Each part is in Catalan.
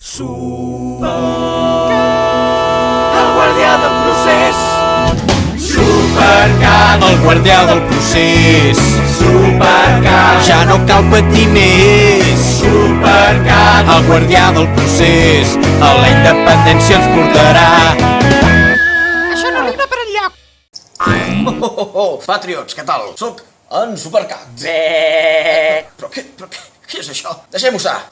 El guardià del procés. Supercat, el guardià del procés. Supercat, ja no cal patir més. Supercat, el guardià del procés. A la independència ens portarà. Això no arriba per enlloc. Patriots, què tal? Soc en Supercat. Però què és això? Deixem-ho estar.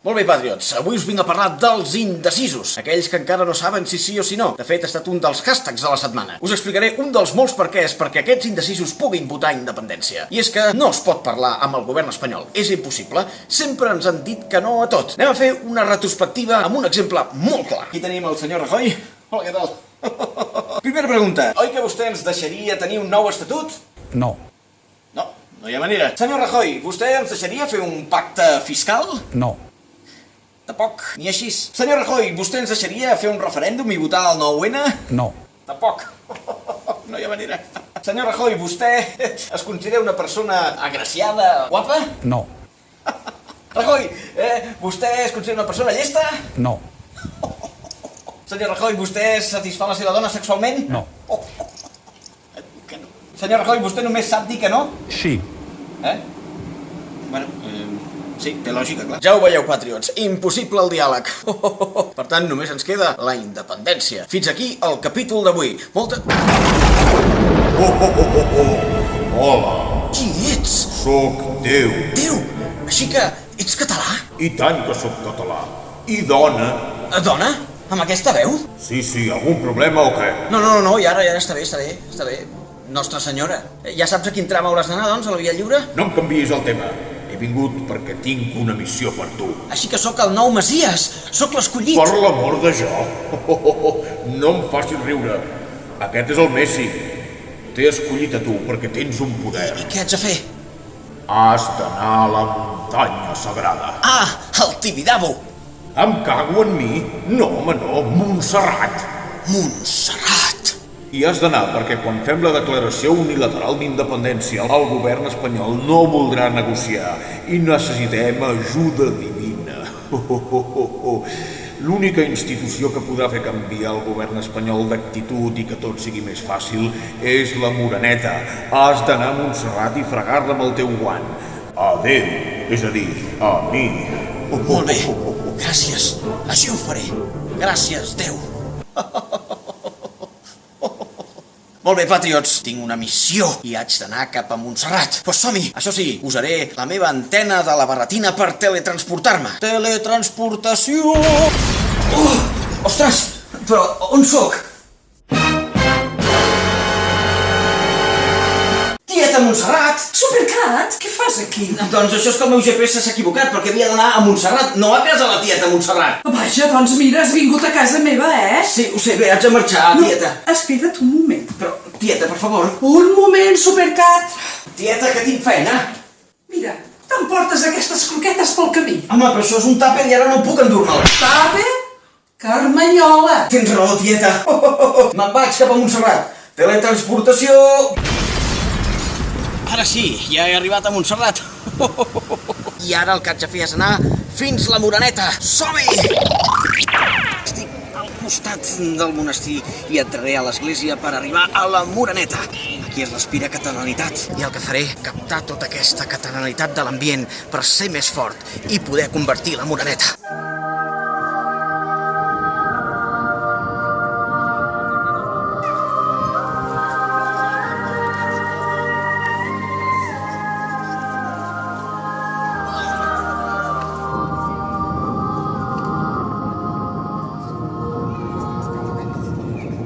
Molt bé, Patriots, avui us vinc a parlar dels indecisos, aquells que encara no saben si sí o si no. De fet, ha estat un dels hashtags de la setmana. Us explicaré un dels molts perquès perquè aquests indecisos puguin votar independència. I és que no es pot parlar amb el govern espanyol. És impossible. Sempre ens han dit que no a tot. Anem a fer una retrospectiva amb un exemple molt clar. Aquí tenim el senyor Rajoy. Hola, què tal? Primera pregunta. Oi que vostè ens deixaria tenir un nou estatut? No. No hi ha manera. Senyor Rajoy, vostè ens deixaria fer un pacte fiscal? No. Tampoc, ni així. Senyor Rajoy, vostè ens deixaria fer un referèndum i votar el 9-N? No. Tampoc. No hi ha manera. Senyor Rajoy, vostè es considera una persona agraciada, guapa? No. Rajoy, vostè es considera una persona llesta? No. Senyor Rajoy, vostè satisfà la seva dona sexualment? No. Senyor Rajoy, vostè només sap dir que no? Sí. Bueno, sí, té lògica, clar. Ja ho veieu, Patriots, impossible el diàleg. Per tant, només ens queda la independència. Fins aquí el capítol d'avui. Hola, Qui ets? sóc Déu. Déu! Així que ets català? I tant que sóc català. I dona. Dona? Amb aquesta veu? Sí, algun problema o què? No, i ara està bé. Nostra Senyora. Ja saps a quin tram hauràs d'anar, doncs, a la Via Lliure? No em canviïs el tema. He vingut perquè tinc una missió per tu. Així que sóc el nou Messies. Sóc l'escollit. Per l'amor de jo. No em facis riure. Aquest és el Messi. T'he escollit a tu perquè tens un poder. I què haig de fer? Has d'anar a la muntanya sagrada. Ah, el Tibidabo. Em cago en mi? No, home, no. Montserrat. Montserrat. I has d'anar perquè quan fem la declaració unilateral d'independència el govern espanyol no voldrà negociar i necessitem ajuda divina. L'única institució que podrà fer canviar el govern espanyol d'actitud i que tot sigui més fàcil és la Moreneta. Has d'anar a Montserrat i fregar-la amb el teu guant. A Déu, és a dir, a mi. Molt bé, gràcies. Així ho faré. Gràcies, Déu. Molt bé, Patriots, tinc una missió i haig d'anar cap a Montserrat. Pues som-hi! Això sí, usaré la meva antena de la barretina per teletransportar-me. Teletransportació! Ostres! Però on sóc? Tieta Montserrat! Supercat, què fas aquí? Doncs això és que el meu GPS s'ha equivocat, perquè havia d'anar a Montserrat, no a casa la tieta Montserrat. Vaja, doncs mira, has vingut a casa meva, Sí, ho sé, bé, haig de marxar, tieta. Espera't un moment. Però, tieta, per favor. Un moment, Supercat. Tieta, que tinc feina. Mira, t'emportes aquestes croquetes pel camí. Home, però això és un tàper i ara no puc endur-me'l. Tape? Carmanyola. Tens raó, tieta. Me'n vaig cap a Montserrat. Teletransportació. Ara sí, ja he arribat a Montserrat. I ara el que haig de fer és anar fins la Moreneta. Som-hi! Estic al costat del monestir i entraré a l'església per arribar a la Moreneta. Aquí es respira catalanitat i el que faré, captar tota aquesta catalanitat de l'ambient per ser més fort i poder convertir la Moreneta.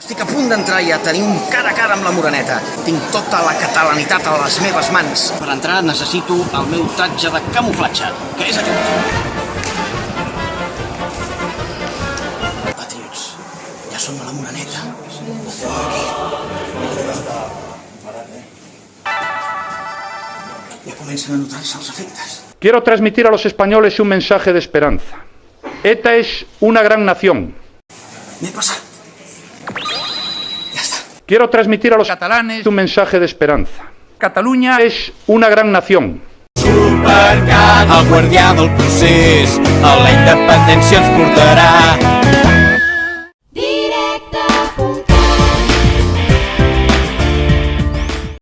Estic a punt d'entrar i a tenir un cara a cara amb la Moreneta. Tinc tota la catalanitat a les meves mans. Per entrar necessito el meu tatge de camuflatge, que és aquest. Patriots, ja som a la Moreneta. Ja comencen a notar-se els efectes. Quiero transmitir a los españoles un mensaje de esperanza. ETA es una gran nación. M'he passat. Quiero transmitir a los catalanes un mensaje de esperanza. Cataluña es una gran nación. Supercat, el guardià del procés, a la independència ens portarà.